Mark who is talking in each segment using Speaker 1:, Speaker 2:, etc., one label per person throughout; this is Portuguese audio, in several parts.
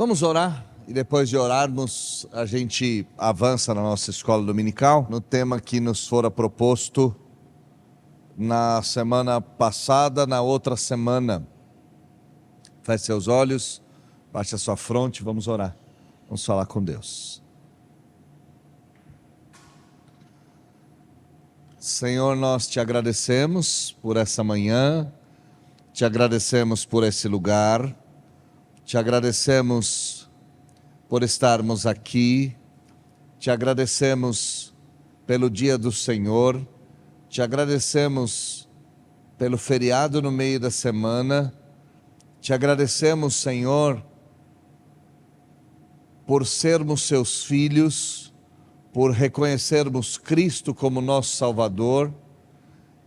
Speaker 1: Vamos orar e depois de orarmos a gente avança na nossa escola dominical no tema que nos fora proposto na semana passada, na outra semana. Feche seus olhos, baixe a sua fronte, vamos orar, vamos falar com Deus. Senhor, nós te agradecemos por essa manhã, te agradecemos por esse lugar, te agradecemos por estarmos aqui, te agradecemos pelo dia do Senhor, te agradecemos pelo feriado no meio da semana, te agradecemos, Senhor, por sermos seus filhos, por reconhecermos Cristo como nosso Salvador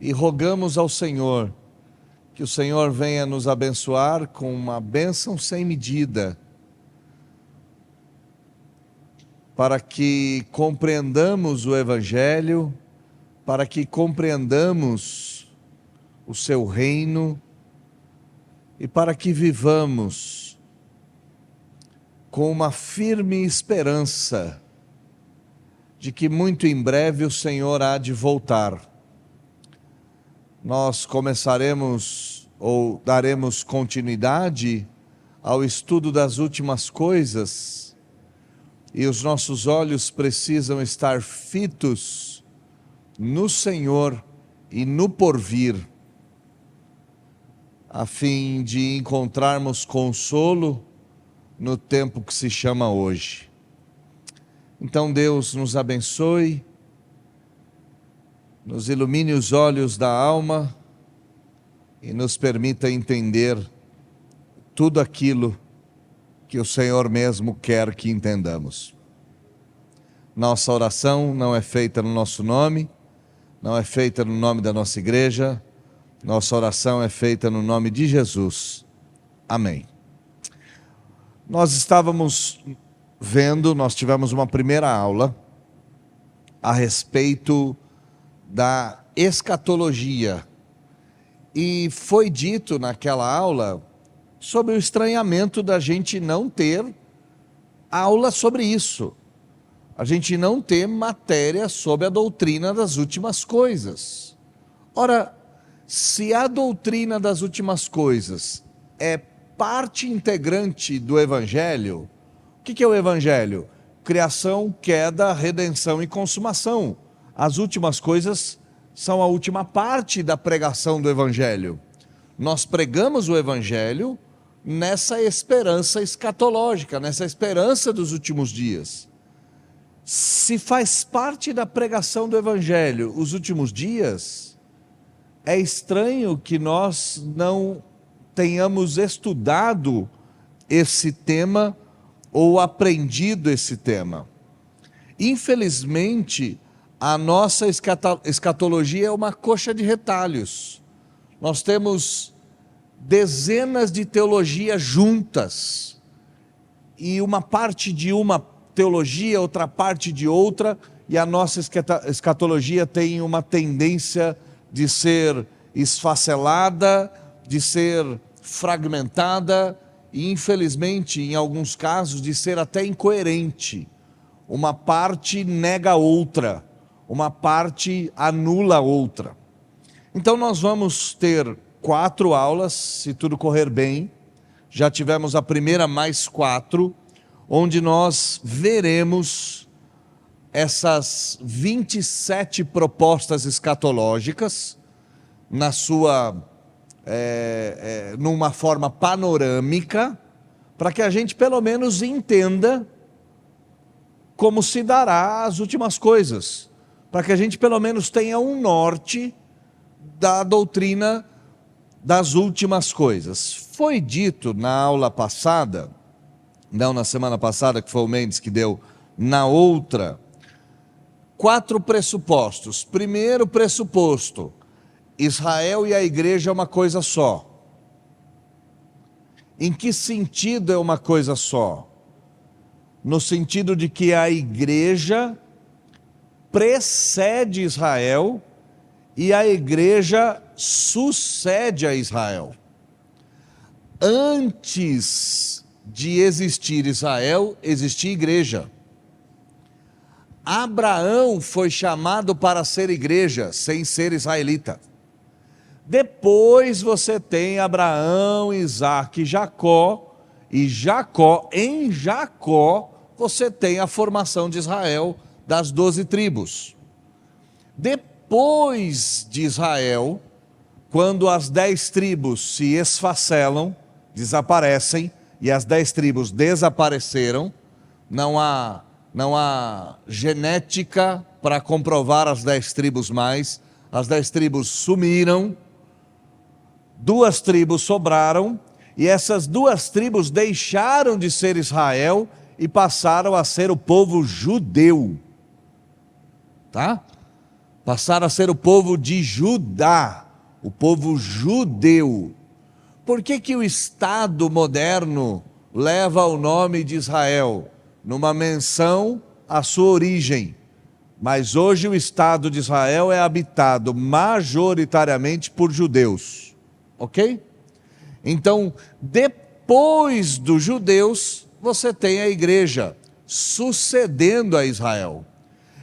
Speaker 1: e rogamos ao Senhor que o Senhor venha nos abençoar com uma bênção sem medida, para que compreendamos o Evangelho, para que compreendamos o seu reino e para que vivamos com uma firme esperança de que muito em breve o Senhor há de voltar. Nós começaremos ou daremos continuidade ao estudo das últimas coisas e os nossos olhos precisam estar fitos no Senhor e no porvir, a fim de encontrarmos consolo no tempo que se chama hoje. Então Deus nos abençoe, nos ilumine os olhos da alma e nos permita entender tudo aquilo que o Senhor mesmo quer que entendamos. Nossa oração não é feita no nosso nome, não é feita no nome da nossa igreja, nossa oração é feita no nome de Jesus. Amém. Nós estávamos nós tivemos uma primeira aula a respeito da escatologia e foi dito naquela aula sobre o estranhamento da gente não ter aula sobre isso, a gente não ter matéria sobre a doutrina das últimas coisas. Ora, se a doutrina das últimas coisas é parte integrante do Evangelho, o que é o Evangelho? Criação, queda, redenção e consumação. As últimas coisas são a última parte da pregação do Evangelho. Nós pregamos o Evangelho nessa esperança escatológica, nessa esperança dos últimos dias. Se faz parte da pregação do Evangelho os últimos dias, é estranho que nós não tenhamos estudado esse tema ou aprendido esse tema. Infelizmente, a nossa escatologia é uma coxa de retalhos. Nós temos dezenas de teologias juntas, e uma parte de uma teologia, outra parte de outra, e a nossa escatologia tem uma tendência de ser esfacelada, de ser fragmentada, e infelizmente, em alguns casos, de ser até incoerente. Uma parte nega a outra, uma parte anula a outra. Então nós vamos ter 4 aulas, se tudo correr bem. Já tivemos a primeira mais 4, onde nós veremos essas 27 propostas escatológicas na sua numa forma panorâmica, para que a gente pelo menos entenda como se dará as últimas coisas, para que a gente pelo menos tenha um norte da doutrina das últimas coisas. Foi dito na aula passada, não na semana passada, que foi o Mendes que deu, na outra, 4 pressupostos. Primeiro pressuposto: Israel e a igreja é uma coisa só. Em que sentido é uma coisa só? No sentido de que a igreja precede Israel e a igreja sucede a Israel. Antes de existir Israel, existia igreja. Abraão foi chamado para ser igreja, sem ser israelita. Depois você tem Abraão, Isaque e Jacó, em Jacó, você tem a formação de Israel, das 12 tribos. Depois de Israel, quando as 10 tribos se esfacelam, desaparecem, e as 10 tribos desapareceram, não há genética para comprovar as 10 tribos mais, as 10 tribos sumiram, 2 tribos sobraram, e essas 2 tribos deixaram de ser Israel e passaram a ser o povo judeu, tá? Passaram a ser o povo de Judá, o povo judeu. Por que o Estado moderno leva o nome de Israel? Numa menção à sua origem. Mas hoje o Estado de Israel é habitado majoritariamente por judeus. Ok? Então, depois dos judeus, você tem a igreja sucedendo a Israel.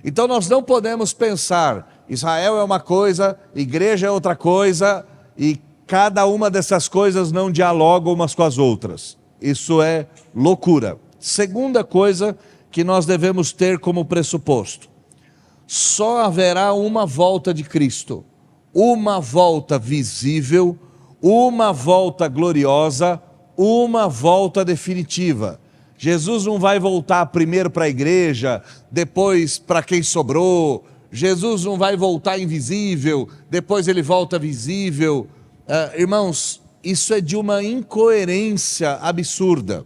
Speaker 1: Então nós não podemos pensar, Israel é uma coisa, igreja é outra coisa, e cada uma dessas coisas não dialogam umas com as outras. Isso é loucura. Segunda coisa que nós devemos ter como pressuposto: só haverá uma volta de Cristo, uma volta visível, uma volta gloriosa, uma volta definitiva. Jesus não vai voltar primeiro para a igreja, depois para quem sobrou. Jesus não vai voltar invisível, depois ele volta visível. Irmãos, isso é de uma incoerência absurda.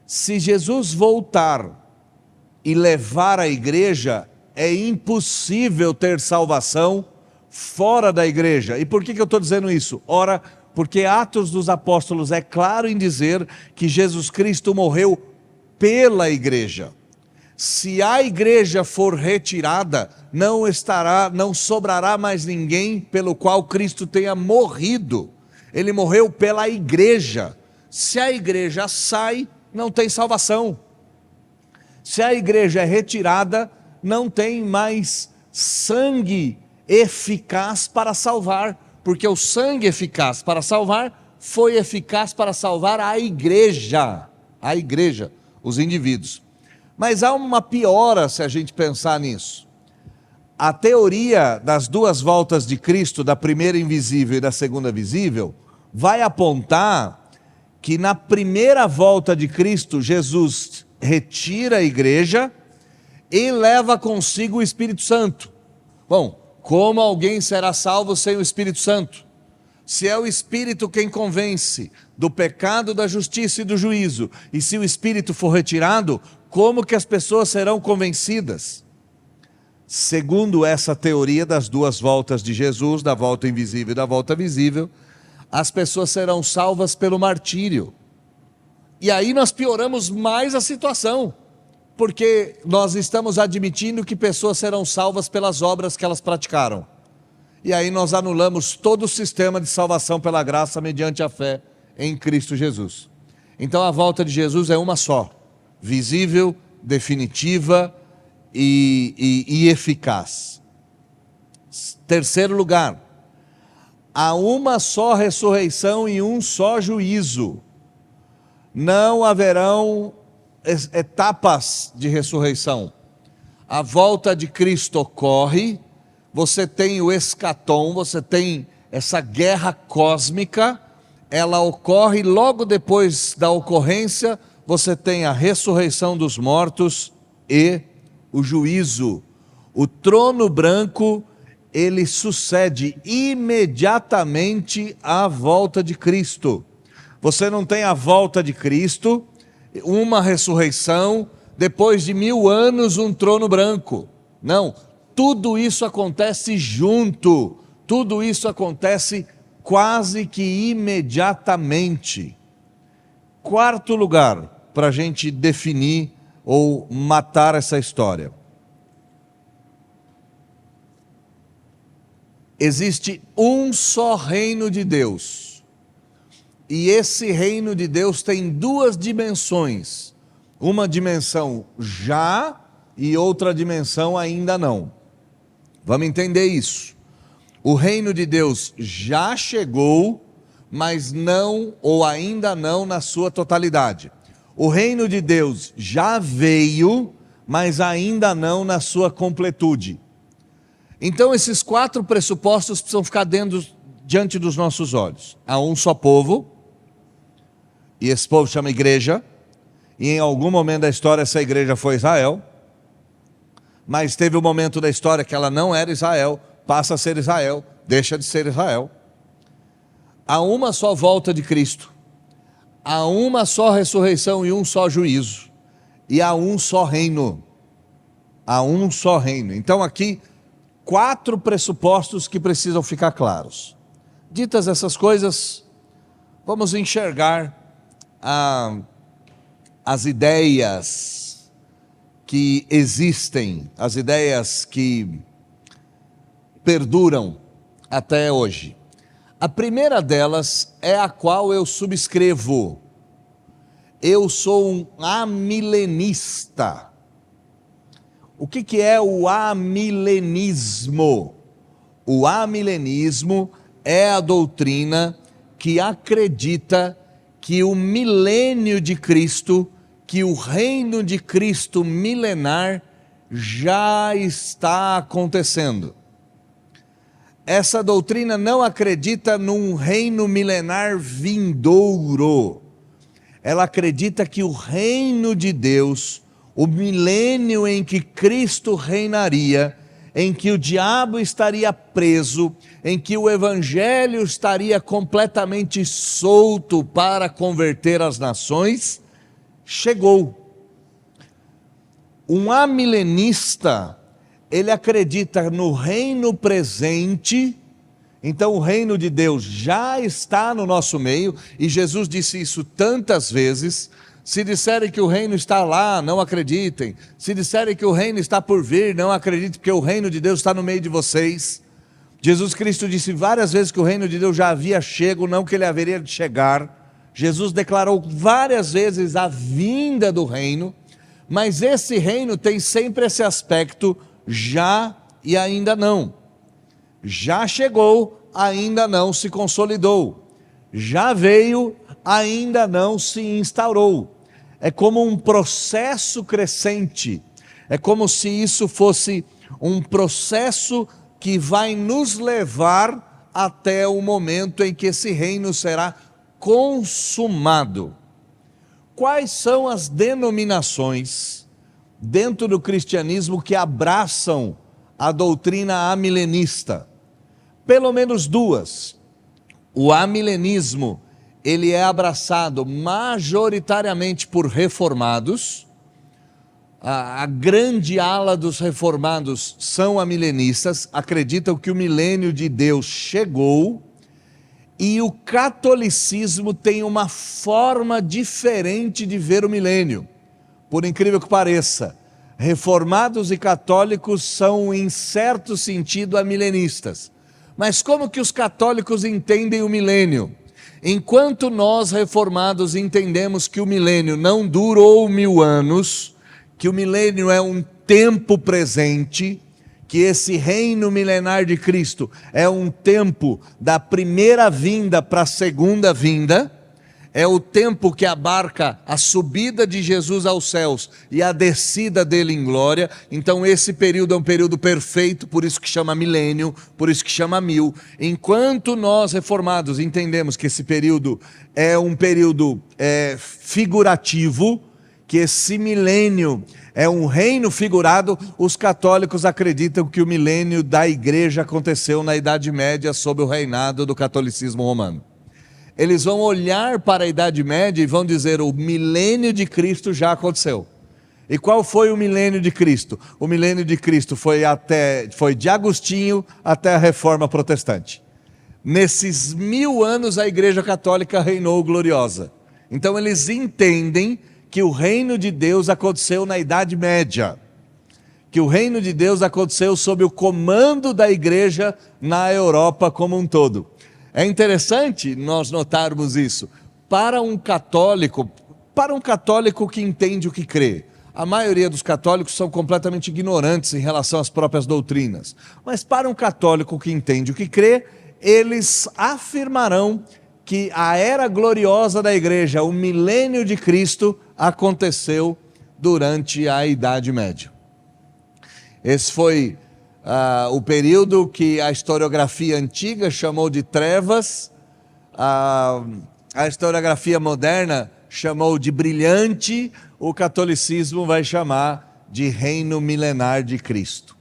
Speaker 1: Se Jesus voltar e levar a igreja, é impossível ter salvação fora da igreja. E por que eu estou dizendo isso? Ora, porque Atos dos Apóstolos é claro em dizer que Jesus Cristo morreu pela igreja. Se a igreja for retirada, não sobrará mais ninguém pelo qual Cristo tenha morrido. Ele morreu pela igreja. Se a igreja sai, não tem salvação. Se a igreja é retirada, não tem mais sangue eficaz para salvar, porque o sangue eficaz para salvar foi eficaz para salvar a igreja, os indivíduos. Mas há uma piora se a gente pensar nisso. A teoria das 2 voltas de Cristo, da primeira invisível e da segunda visível, vai apontar que na primeira volta de Cristo, Jesus retira a igreja e leva consigo o Espírito Santo. Bom, como alguém será salvo sem o Espírito Santo? Se é o Espírito quem convence do pecado, da justiça e do juízo, e se o Espírito for retirado, como que as pessoas serão convencidas? Segundo essa teoria das 2 voltas de Jesus, da volta invisível e da volta visível, as pessoas serão salvas pelo martírio. E aí nós pioramos mais a situação, porque nós estamos admitindo que pessoas serão salvas pelas obras que elas praticaram. E aí nós anulamos todo o sistema de salvação pela graça mediante a fé em Cristo Jesus. Então a volta de Jesus é uma só, visível, definitiva e eficaz. Terceiro lugar, há uma só ressurreição e um só juízo. Não haverão etapas de ressurreição. A volta de Cristo ocorre, você tem o escatom, você tem essa guerra cósmica, ela ocorre logo depois da ocorrência, você tem a ressurreição dos mortos e o juízo. O trono branco, ele sucede imediatamente à volta de Cristo. Você não tem a volta de Cristo, uma ressurreição, depois de 1000 anos um trono branco. Não, tudo isso acontece junto, tudo isso acontece quase que imediatamente. Quarto lugar, para a gente definir ou matar essa história. Existe um só reino de Deus. e esse reino de Deus tem duas dimensões. Uma dimensão já e outra dimensão ainda não. Vamos entender isso. O reino de Deus já chegou, mas não ou ainda não na sua totalidade. O reino de Deus já veio, mas ainda não na sua completude. Então esses quatro pressupostos precisam ficar diante dos nossos olhos. Há um só povo, e esse povo chama igreja, e em algum momento da história essa igreja foi Israel, mas teve um momento da história que ela não era Israel, passa a ser Israel, deixa de ser Israel. Há uma só volta de Cristo, há uma só ressurreição e um só juízo, e há um só reino. Há um só reino. Então aqui, quatro pressupostos que precisam ficar claros. Ditas essas coisas, vamos enxergar as ideias que existem, as ideias que perduram até hoje. A primeira delas é a qual eu subscrevo. Eu sou um amilenista. O que é o amilenismo? O amilenismo é a doutrina que acredita que o milênio de Cristo, que o reino de Cristo milenar já está acontecendo. Essa doutrina não acredita num reino milenar vindouro. Ela acredita que o reino de Deus, o milênio em que Cristo reinaria, em que o diabo estaria preso, em que o evangelho estaria completamente solto para converter as nações, chegou. Um amilenista, ele acredita no reino presente. Então o reino de Deus já está no nosso meio, e Jesus disse isso tantas vezes. Se disserem que o reino está lá, não acreditem. Se disserem que o reino está por vir, não acreditem, porque o reino de Deus está no meio de vocês. Jesus Cristo disse várias vezes que o reino de Deus já havia chego, não que ele haveria de chegar. Jesus declarou várias vezes a vinda do reino, mas esse reino tem sempre esse aspecto já e ainda não. Já chegou, ainda não se consolidou. Já veio, ainda não se instaurou. É como um processo crescente. É como se isso fosse um processo que vai nos levar até o momento em que esse reino será consumado. Quais são as denominações dentro do cristianismo que abraçam a doutrina amilenista? Pelo menos duas. O amilenismo, ele é abraçado majoritariamente por reformados. A grande ala dos reformados são amilenistas, acreditam que o milênio de Deus chegou, e o catolicismo tem uma forma diferente de ver o milênio. Por incrível que pareça, reformados e católicos são, em certo sentido, amilenistas. Mas como que os católicos entendem o milênio? Enquanto nós reformados entendemos que o milênio não durou 1000 anos, que o milênio é um tempo presente, que esse reino milenar de Cristo é um tempo da primeira vinda para a segunda vinda, é o tempo que abarca a subida de Jesus aos céus e a descida dele em glória. Então esse período é um período perfeito, por isso que chama milênio, por isso que chama 1000. Enquanto nós reformados entendemos que esse período é um período figurativo, que esse milênio é um reino figurado, os católicos acreditam que o milênio da igreja aconteceu na Idade Média sob o reinado do catolicismo romano. Eles vão olhar para a Idade Média e vão dizer: o milênio de Cristo já aconteceu. E qual foi o milênio de Cristo? O milênio de Cristo foi de Agostinho até a Reforma Protestante. Nesses 1000 anos a Igreja Católica reinou gloriosa. Então eles entendem que o reino de Deus aconteceu na Idade Média, que o reino de Deus aconteceu sob o comando da igreja na Europa como um todo. É interessante nós notarmos isso, para um católico que entende o que crê. A maioria dos católicos são completamente ignorantes em relação às próprias doutrinas. Mas para um católico que entende o que crê, eles afirmarão que a era gloriosa da igreja, o milênio de Cristo, aconteceu durante a Idade Média. Esse foi o período que a historiografia antiga chamou de trevas, a historiografia moderna chamou de brilhante, o catolicismo vai chamar de reino milenar de Cristo.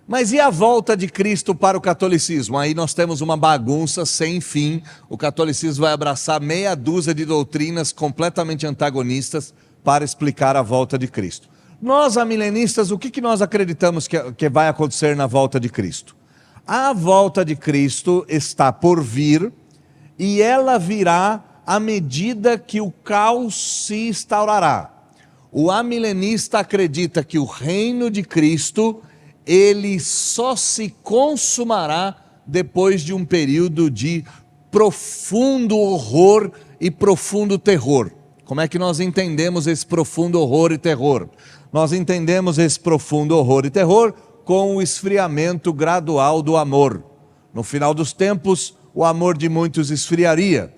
Speaker 1: Mas e a volta de Cristo para o catolicismo? Aí nós temos uma bagunça sem fim. O catolicismo vai abraçar meia dúzia de doutrinas completamente antagonistas para explicar a volta de Cristo. Nós, amilenistas, o que nós acreditamos que vai acontecer na volta de Cristo? A volta de Cristo está por vir e ela virá à medida que o caos se instaurará. O amilenista acredita que o reino de Cristo ele só se consumará depois de um período de profundo horror e profundo terror. Como é que nós entendemos esse profundo horror e terror? Nós entendemos esse profundo horror e terror com o esfriamento gradual do amor. No final dos tempos, o amor de muitos esfriaria.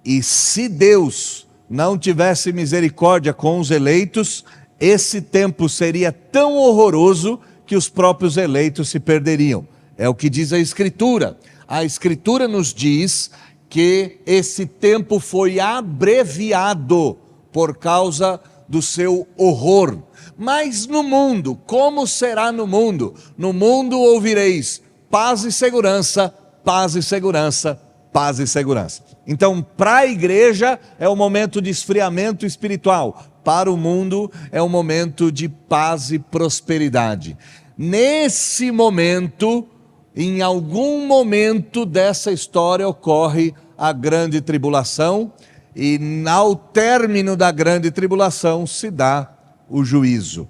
Speaker 1: E se Deus não tivesse misericórdia com os eleitos, esse tempo seria tão horroroso que os próprios eleitos se perderiam. É o que diz a Escritura. A Escritura nos diz que esse tempo foi abreviado por causa do seu horror. Mas no mundo, como será no mundo? No mundo ouvireis paz e segurança, paz e segurança, paz e segurança. Então, para a igreja é um momento de esfriamento espiritual. Para o mundo é um momento de paz e prosperidade. Nesse momento, em algum momento dessa história ocorre a grande tribulação e ao término da grande tribulação se dá o juízo.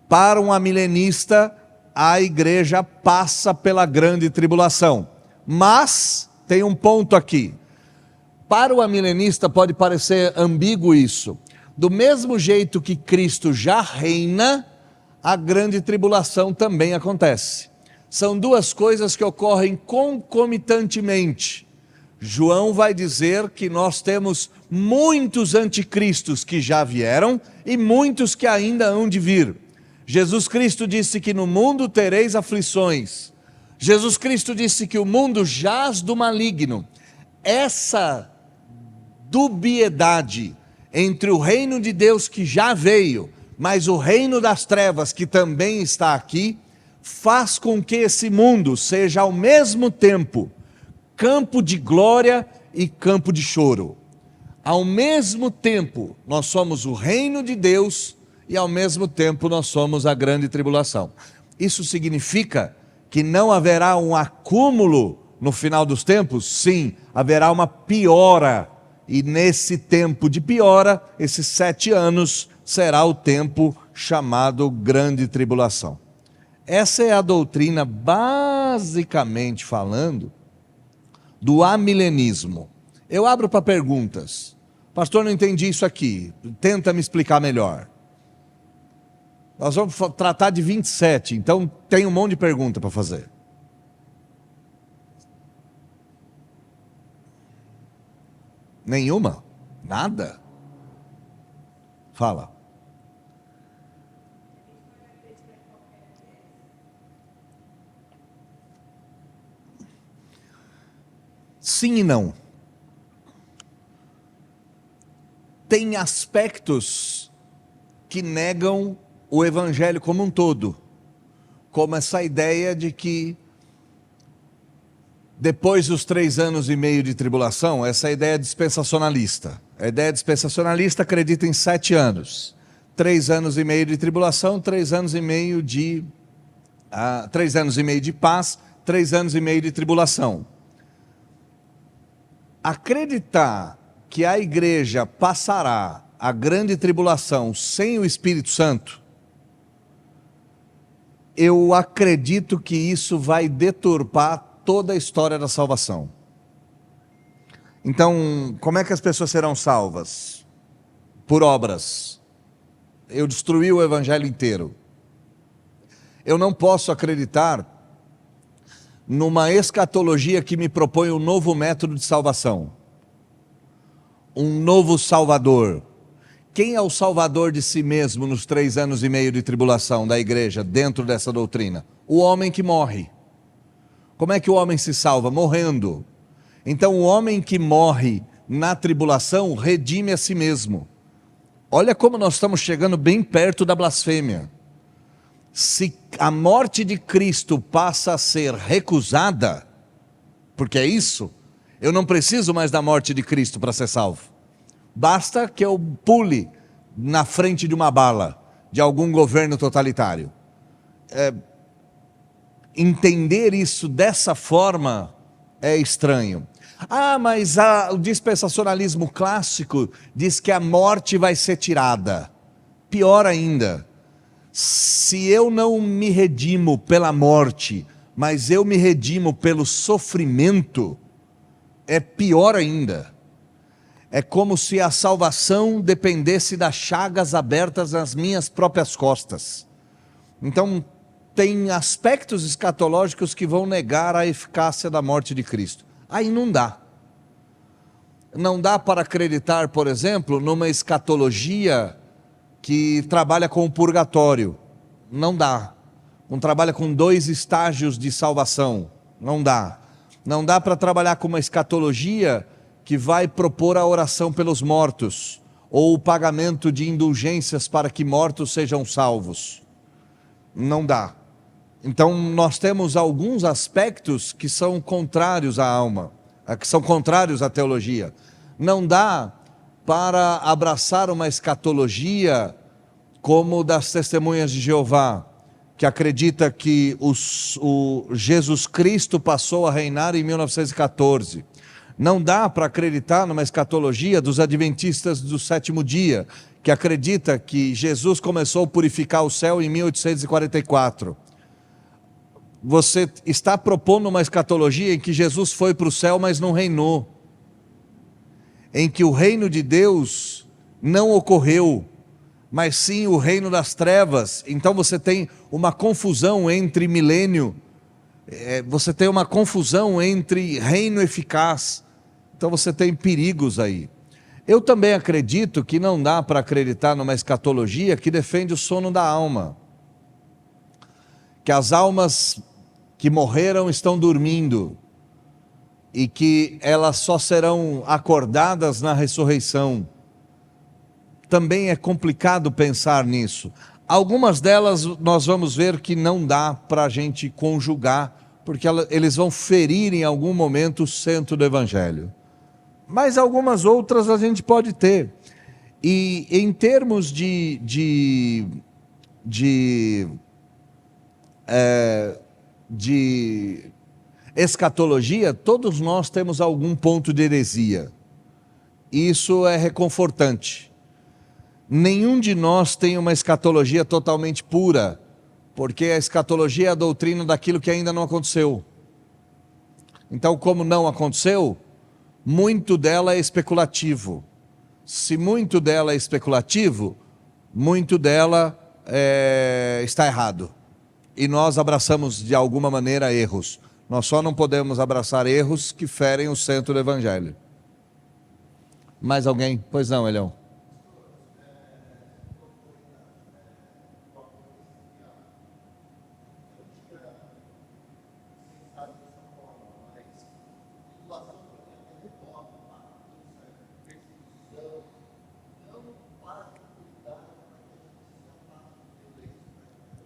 Speaker 1: Para um amilenista, a igreja passa pela grande tribulação. Mas tem um ponto aqui. Para o amilenista pode parecer ambíguo isso. Do mesmo jeito que Cristo já reina, a grande tribulação também acontece. São duas coisas que ocorrem concomitantemente. João vai dizer que nós temos muitos anticristos que já vieram e muitos que ainda hão de vir. Jesus Cristo disse que no mundo tereis aflições. Jesus Cristo disse que o mundo jaz do maligno. Essa dubiedade entre o reino de Deus que já veio, mas o reino das trevas que também está aqui, faz com que esse mundo seja ao mesmo tempo campo de glória e campo de choro. Ao mesmo tempo, nós somos o reino de Deus e ao mesmo tempo nós somos a grande tribulação. Isso significa que não haverá um acúmulo no final dos tempos? Sim, haverá uma piora. E nesse tempo de piora, esses 7 anos, será o tempo chamado grande tribulação. Essa é a doutrina, basicamente falando, do amilenismo. Eu abro para perguntas. Pastor, não entendi isso aqui. Tenta me explicar melhor. Nós vamos tratar de 27, então tem um monte de pergunta para fazer. Nenhuma? Nada? Fala. Sim e não. Tem aspectos que negam o evangelho como um todo, como essa ideia de que depois dos 3 anos e meio de tribulação, essa ideia dispensacionalista. A ideia dispensacionalista acredita em 7 anos. 3 anos e meio de tribulação, 3 anos e meio de 3 anos e meio de paz, 3 anos e meio de tribulação. Acreditar que a igreja passará a grande tribulação sem o Espírito Santo, eu acredito que isso vai deturpar toda a história da salvação. Então, como é que as pessoas serão salvas? Por obras. Eu destruí o evangelho inteiro. Eu não posso acreditar numa escatologia que me propõe um novo método de salvação, um novo Salvador. Quem é o Salvador de si mesmo nos 3 anos e meio de tribulação da igreja, dentro dessa doutrina? O homem que morre. Como é que o homem se salva? Morrendo. Então o homem que morre na tribulação redime a si mesmo. Olha como nós estamos chegando bem perto da blasfêmia. Se a morte de Cristo passa a ser recusada, porque é isso, eu não preciso mais da morte de Cristo para ser salvo. Basta que eu pule na frente de uma bala de algum governo totalitário. Entender isso dessa forma é estranho. Mas o dispensacionalismo clássico diz que a morte vai ser tirada. Pior ainda, se eu não me redimo pela morte, mas eu me redimo pelo sofrimento, é pior ainda. É como se a salvação dependesse das chagas abertas nas minhas próprias costas. Então, tem aspectos escatológicos que vão negar a eficácia da morte de Cristo. Aí não dá. Não dá para acreditar, por exemplo, numa escatologia que trabalha com o purgatório. Não dá. Não trabalha com 2 estágios de salvação. Não dá. Não dá para trabalhar com uma escatologia que vai propor a oração pelos mortos, ou o pagamento de indulgências para que mortos sejam salvos. Não dá. Então nós temos alguns aspectos que são contrários à alma, que são contrários à teologia. Não dá para abraçar uma escatologia como das testemunhas de Jeová, que acredita que o Jesus Cristo passou a reinar em 1914. Não dá para acreditar numa escatologia dos adventistas do 7º dia, que acredita que Jesus começou a purificar o céu em 1844. Você está propondo uma escatologia em que Jesus foi para o céu, mas não reinou. Em que o reino de Deus não ocorreu, mas sim o reino das trevas. Então você tem uma confusão entre milênio, você tem uma confusão entre reino eficaz. Então você tem perigos aí. Eu também acredito que não dá para acreditar numa escatologia que defende o sono da alma. Que as almas que morreram estão dormindo e que elas só serão acordadas na ressurreição. Também é complicado pensar nisso. Algumas delas nós vamos ver que não dá para a gente conjugar, porque eles vão ferir em algum momento o centro do Evangelho. Mas algumas outras a gente pode ter. E em termos de escatologia, todos nós temos algum ponto de heresia. Isso é reconfortante. Nenhum de nós tem uma escatologia totalmente pura, porque a escatologia é a doutrina daquilo que ainda não aconteceu. Então, como não aconteceu, muito dela é especulativo. Se muito dela é especulativo, muito dela está errado. E nós abraçamos de alguma maneira erros. Nós só não podemos abraçar erros que ferem o centro do Evangelho. Mais alguém? Pois não, Elião.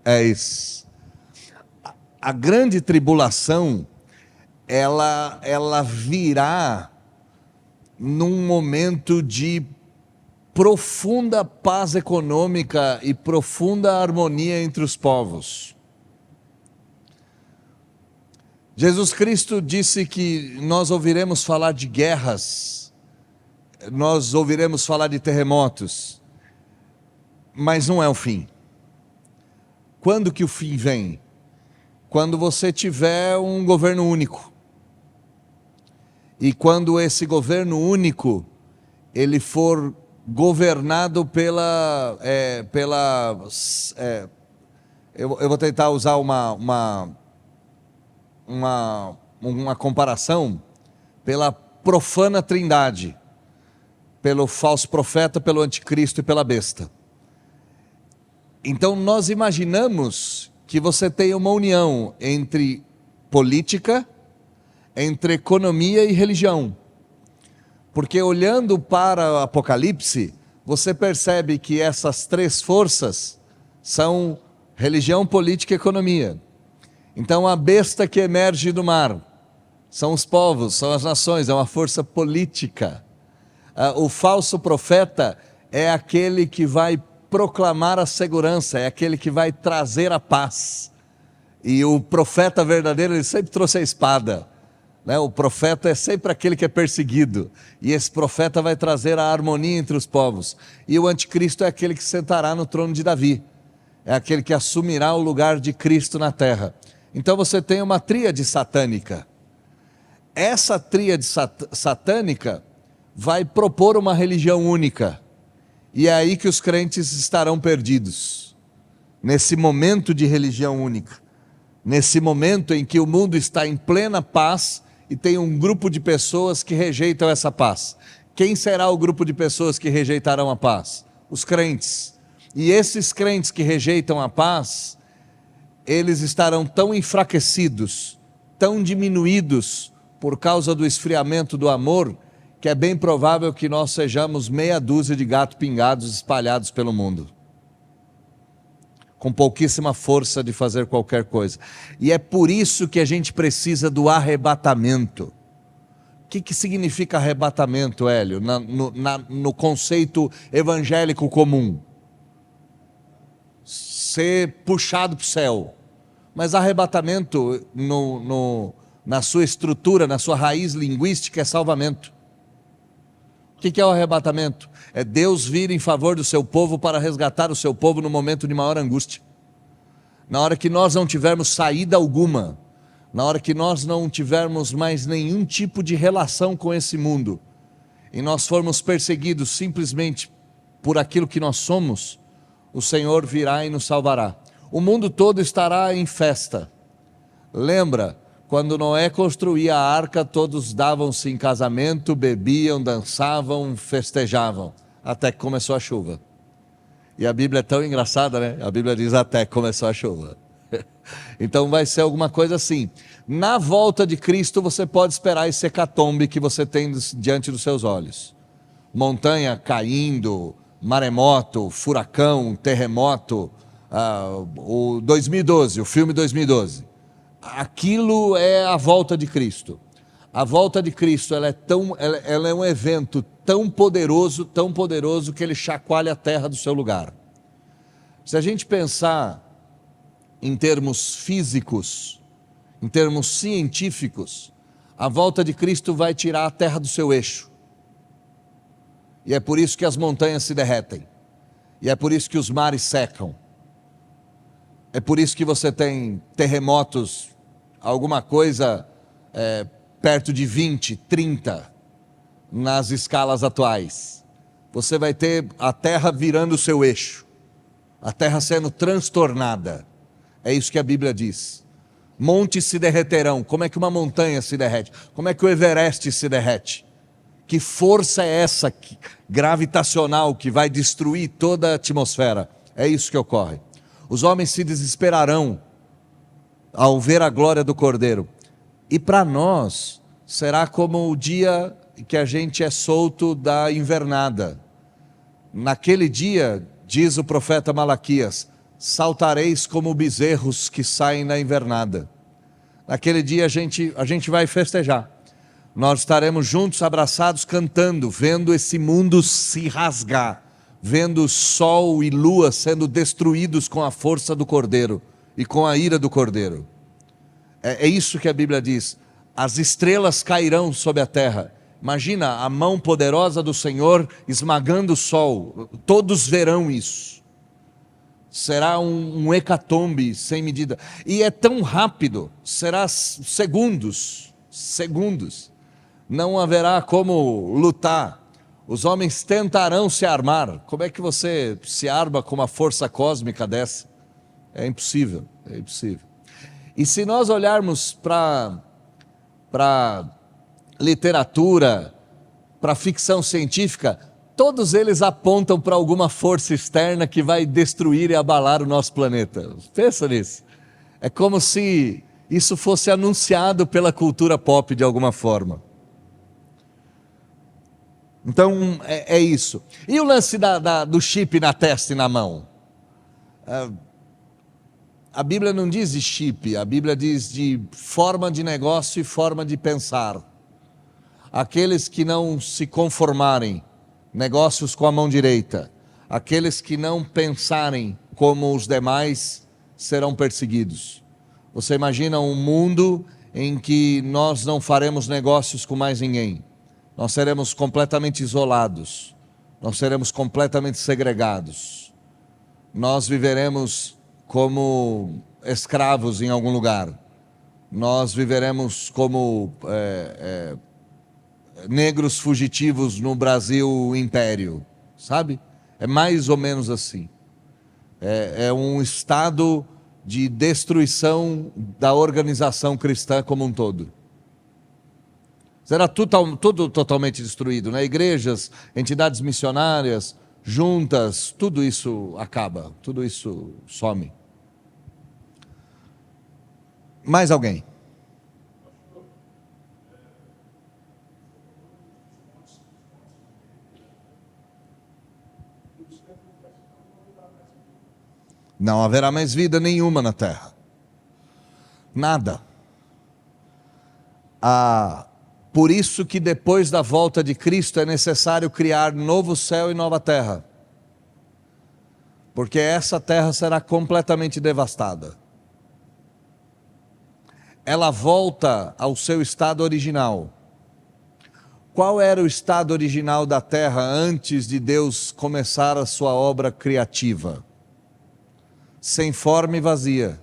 Speaker 1: É isso. A grande tribulação, ela virá num momento de profunda paz econômica e profunda harmonia entre os povos. Jesus Cristo disse que nós ouviremos falar de guerras, nós ouviremos falar de terremotos, mas não é o fim. Quando que o fim vem? Quando você tiver um governo único. E quando esse governo único, ele for governado eu vou tentar usar uma comparação, pela profana trindade, pelo falso profeta, pelo anticristo e pela besta. Então nós imaginamos que você tem uma união entre política, entre economia e religião. Porque olhando para o Apocalipse, você percebe que essas três forças são religião, política e economia. Então a besta que emerge do mar são os povos, são as nações, é uma força política. O falso profeta é aquele que vai proclamar a segurança, é aquele que vai trazer a paz. E o profeta verdadeiro, ele sempre trouxe a espada, né? O profeta é sempre aquele que é perseguido, e esse profeta vai trazer a harmonia entre os povos. E o anticristo é aquele que sentará no trono de Davi, é aquele que assumirá o lugar de Cristo na terra. Então você tem uma tríade satânica. Essa tríade satânica vai propor uma religião única, e é aí que os crentes estarão perdidos, nesse momento de religião única, nesse momento em que o mundo está em plena paz e tem um grupo de pessoas que rejeitam essa paz. Quem será o grupo de pessoas que rejeitarão a paz? Os crentes. E esses crentes que rejeitam a paz, eles estarão tão enfraquecidos, tão diminuídos por causa do esfriamento do amor, que é bem provável que nós sejamos meia dúzia de gatos pingados espalhados pelo mundo, com pouquíssima força de fazer qualquer coisa. E é por isso que a gente precisa do arrebatamento. O que significa arrebatamento, Hélio, no conceito evangélico comum? Ser puxado para o céu. Mas arrebatamento, na sua estrutura, na sua raiz linguística, é salvamento. O que é o arrebatamento? É Deus vir em favor do seu povo para resgatar o seu povo no momento de maior angústia. Na hora que nós não tivermos saída alguma, na hora que nós não tivermos mais nenhum tipo de relação com esse mundo, e nós formos perseguidos simplesmente por aquilo que nós somos, o Senhor virá e nos salvará. O mundo todo estará em festa. Lembra? Quando Noé construía a arca, todos davam-se em casamento, bebiam, dançavam, festejavam, até que começou a chuva. E a Bíblia é tão engraçada, né? A Bíblia diz até que começou a chuva. Então vai ser alguma coisa assim. Na volta de Cristo você pode esperar esse hecatombe que você tem diante dos seus olhos. Montanha caindo, maremoto, furacão, terremoto, o 2012, o filme 2012. Aquilo é a volta de Cristo. A volta de Cristo, ela é um evento tão poderoso que ele chacoalha a terra do seu lugar. Se a gente pensar em termos físicos, em termos científicos, a volta de Cristo vai tirar a terra do seu eixo. E é por isso que as montanhas se derretem. E é por isso que os mares secam. É por isso que você tem terremotos, alguma coisa perto de 20, 30, nas escalas atuais. Você vai ter a terra virando o seu eixo, a terra sendo transtornada. É isso que a Bíblia diz. Montes se derreterão. Como é que uma montanha se derrete? Como é que o Everest se derrete? Que força é essa gravitacional que vai destruir toda a atmosfera? É isso que ocorre. Os homens se desesperarão ao ver a glória do Cordeiro. E para nós, será como o dia que a gente é solto da invernada. Naquele dia, diz o profeta Malaquias, saltareis como bezerros que saem na invernada. Naquele dia a gente vai festejar. Nós estaremos juntos, abraçados, cantando, vendo esse mundo se rasgar, vendo sol e lua sendo destruídos com a força do Cordeiro e com a ira do Cordeiro. É isso que a Bíblia diz. As estrelas cairão sobre a terra. Imagina a mão poderosa do Senhor esmagando o sol. Todos verão isso. Será um hecatombe sem medida. E é tão rápido, será segundos. não haverá como lutar. Os homens tentarão se armar. Como é que você se arma com uma força cósmica dessa? É impossível, é impossível. E se nós olharmos para literatura, para ficção científica, todos eles apontam para alguma força externa que vai destruir e abalar o nosso planeta. Pensa nisso. É como se isso fosse anunciado pela cultura pop de alguma forma. Então, é isso. E o lance do chip na testa e na mão? A Bíblia não diz de chip, a Bíblia diz de forma de negócio e forma de pensar. Aqueles que não se conformarem, negócios com a mão direita, aqueles que não pensarem como os demais, serão perseguidos. Você imagina um mundo em que nós não faremos negócios com mais ninguém. Nós seremos completamente isolados, nós seremos completamente segregados, nós viveremos como escravos em algum lugar, nós viveremos como negros fugitivos no Brasil Império, sabe? É mais ou menos assim, é um estado de destruição da organização cristã como um todo. Será tudo totalmente destruído, né? Igrejas, entidades missionárias, juntas, tudo isso acaba, tudo isso some. Mais alguém? Não haverá mais vida nenhuma na terra. Nada. Por isso que depois da volta de Cristo é necessário criar novo céu e nova terra. Porque essa terra será completamente devastada. Ela volta ao seu estado original. Qual era o estado original da terra antes de Deus começar a sua obra criativa? Sem forma e vazia.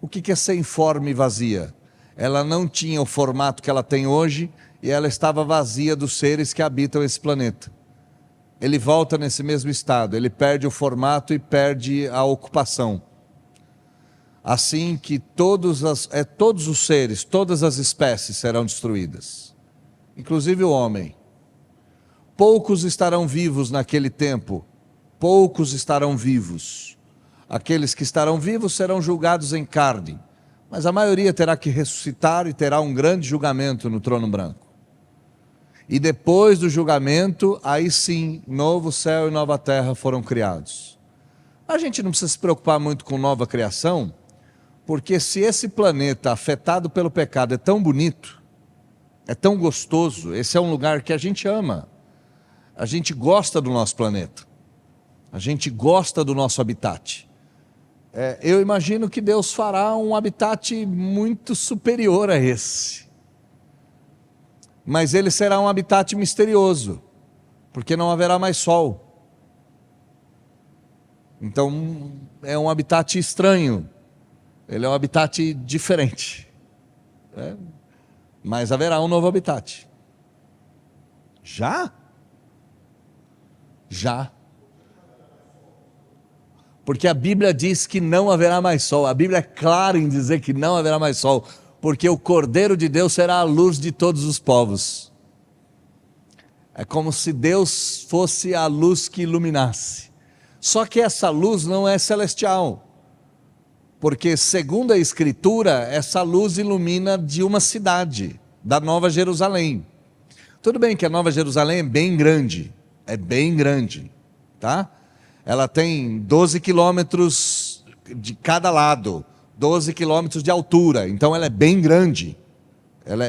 Speaker 1: O que é sem forma e vazia? Ela não tinha o formato que ela tem hoje e ela estava vazia dos seres que habitam esse planeta. Ele volta nesse mesmo estado, ele perde o formato e perde a ocupação. Assim que todos os seres, todas as espécies serão destruídas, inclusive o homem. Poucos estarão vivos naquele tempo, poucos estarão vivos. Aqueles que estarão vivos serão julgados em carne, mas a maioria terá que ressuscitar e terá um grande julgamento no trono branco. E depois do julgamento, aí sim, novo céu e nova terra foram criados. A gente não precisa se preocupar muito com nova criação, porque se esse planeta afetado pelo pecado é tão bonito, é tão gostoso, esse é um lugar que a gente ama, a gente gosta do nosso planeta, a gente gosta do nosso habitat. Eu imagino que Deus fará um habitat muito superior a esse. Mas ele será um habitat misterioso, porque não haverá mais sol. Então é um habitat estranho, ele é um habitat diferente. Mas haverá um novo habitat. Já? Já. Porque a Bíblia diz que não haverá mais sol. A Bíblia é clara em dizer que não haverá mais sol, porque o Cordeiro de Deus será a luz de todos os povos. É como se Deus fosse a luz que iluminasse. Só que essa luz não é celestial, porque segundo a Escritura, essa luz ilumina de uma cidade, da Nova Jerusalém. Tudo bem que a Nova Jerusalém é bem grande, tá? Ela tem 12 quilômetros de cada lado, 12 quilômetros de altura, então ela é bem grande, ela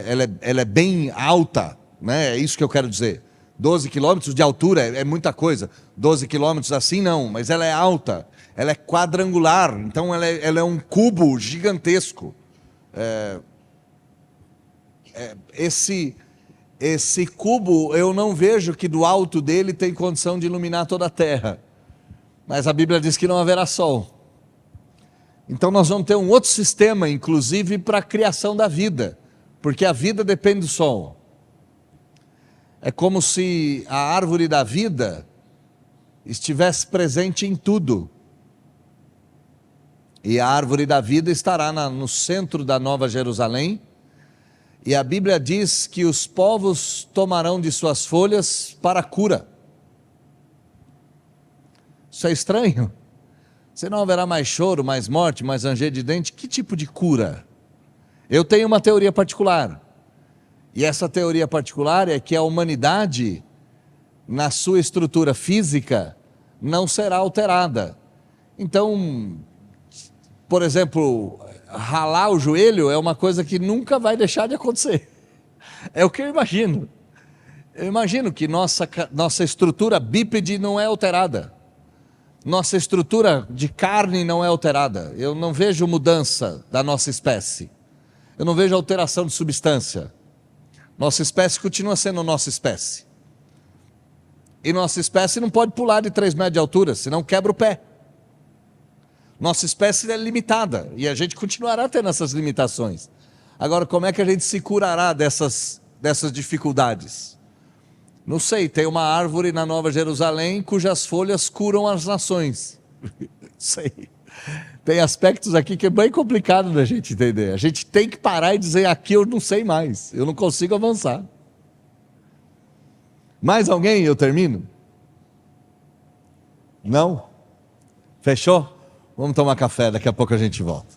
Speaker 1: é bem alta, né? É isso que eu quero dizer. 12 quilômetros de altura é muita coisa, 12 quilômetros assim não, mas ela é alta, ela é quadrangular, então ela é um cubo gigantesco. Esse cubo, eu não vejo que do alto dele tem condição de iluminar toda a terra. Mas a Bíblia diz que não haverá sol. Então nós vamos ter um outro sistema, inclusive para a criação da vida. porque a vida depende do sol. É como se a árvore da vida estivesse presente em tudo. E a árvore da vida estará no centro da Nova Jerusalém. E a Bíblia diz que os povos tomarão de suas folhas para a cura. Isso é estranho. Se não haverá mais choro, mais morte, mais ranger de dente, que tipo de cura? Eu tenho uma teoria particular. E essa teoria particular é que a humanidade, na sua estrutura física, não será alterada. Então, por exemplo, ralar o joelho é uma coisa que nunca vai deixar de acontecer. É o que eu imagino. Eu imagino que nossa estrutura bípede não é alterada. Nossa estrutura de carne não é alterada. Eu não vejo mudança da nossa espécie. Eu não vejo alteração de substância. Nossa espécie continua sendo nossa espécie. E nossa espécie não pode pular de 3 metros de altura, senão quebra o pé. Nossa espécie é limitada e a gente continuará tendo essas limitações. Agora, como é que a gente se curará dessas dificuldades? Não sei, tem uma árvore na Nova Jerusalém cujas folhas curam as nações. Sei. Tem aspectos aqui que é bem complicado da gente entender. A gente tem que parar e dizer, aqui eu não sei mais, eu não consigo avançar. Mais alguém e eu termino? Não? Fechou? Vamos tomar café, daqui a pouco a gente volta.